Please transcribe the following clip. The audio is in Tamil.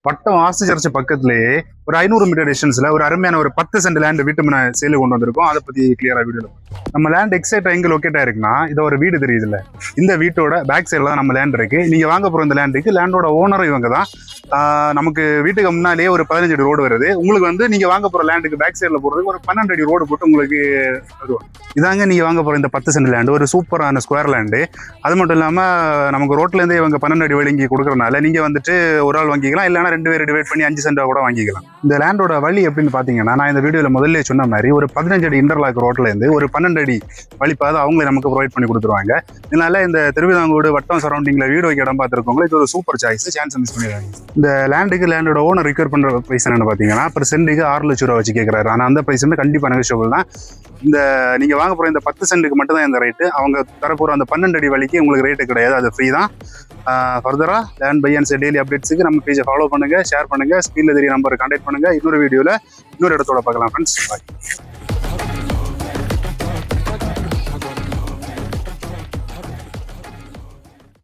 பட்டம் வாஸ்து சர்ச் பக்கத்துலயே ஒரு 500 மீட்டர் டிஸ்டன்ஸ்ல ஒரு அருமையான ஒரு 10 சென்ட் லேண்ட் வீட்டு முன்ன சேலு கொண்டு வந்திருக்கோம். அதை பத்தி கிளியரா வீடியோல நம்ம லேண்ட் எக்ஸாக்டா எங்க லொக்கேட் ஆயிருக்குன்னா, இதை ஒரு வீடு தெரியுதுல்ல, இந்த வீட்டோட பேக் சைட்ல தான் நம்ம லேண்ட் இருக்கு. நீங்க வாங்க போற இந்த லேண்டுக்கு லேண்டோட ஓனரும் இவங்க தான். நமக்கு வீட்டுக்கு முன்னாலேயே ஒரு 15 அடி ரோடு வருது. உங்களுக்கு வந்து நீங்க வாங்க போற லேண்டுக்கு பேக் சைட்ல போறதுக்கு ஒரு 12 அடி ரோடு போட்டு உங்களுக்கு வருவாங்க. இதாங்க நீங்க வாங்க போற இந்த 10 சென்ட் லேண்டு, ஒரு சூப்பரான ஸ்கொயர் லேண்டு. அது மட்டும் இல்லாம நமக்கு ரோட்ல இருந்தே இவங்க 12 அடி வழங்கி கொடுக்கறதுனால நீங்க வந்துட்டு ஒரு ஆள் வாங்கிக்கலாம், இல்லைன்னா 2 பேர் டிவைட் பண்ணி 5 சென்டா கூட வாங்கிக்கலாம். இந்த லேண்டோட வழி எப்படின்னு பாத்தீங்கன்னா, நான் இந்த வீடியோல முதல்ல சொன்ன மாதிரி ஒரு 15 அடி இன்டர்லாக் ரோட்ல இருந்து ஒரு 12 அடி வழிப்பாதை அவங்களே நமக்கு ப்ரொவைட் பண்ணி கொடுத்துருவாங்க. இதனால இந்த திருவிதாங்கூடு வட்டம் சரௌண்டிங்ல வீடு வைக்க இடம் பார்த்துருக்கோங்க, இது ஒரு சூப்பர் சாய்ஸ். சான்ஸ் மிஸ் பண்ணிடுவாங்க. இந்த லேண்டோட ஓனர் ரிக்வயர் பண்ற பிரைஸ் என்னன்னு பாத்தீங்கன்னா, per சென்ட்டுக்கு 6 லட்சம் ரூபா வச்சு கேட்கறாரு. ஆனா அந்த பிரைஸ் வந்து கண்டிப்பா நெகோஷியபிள் தான். இந்த நீங்க வாங்க போற இந்த 10 சென்ட்டுக்கு மட்டும் தான் இந்த ரேட்டு. அவங்க தரப்போற அந்த 12 அடி வழிக்கு உங்களுக்கு ரேட்டு கிடையாது, அது ஃப்ரீ தான். ஃபர்தரா land buy and sale daily அப்டேட்ஸுக்கு நம்ம பேஜை ஃபாலோ பண்ணுங்க, ஷேர் பண்ணுங்க, ஸ்க்ரீன்ல தெரிய நம்பரை கான்டாக்ட் பண்ணுங்க. இன்னொரு வீடியோல இன்னொரு இடத்தோட பார்க்கலாம் ஃப்ரெண்ட்ஸ். பாய்.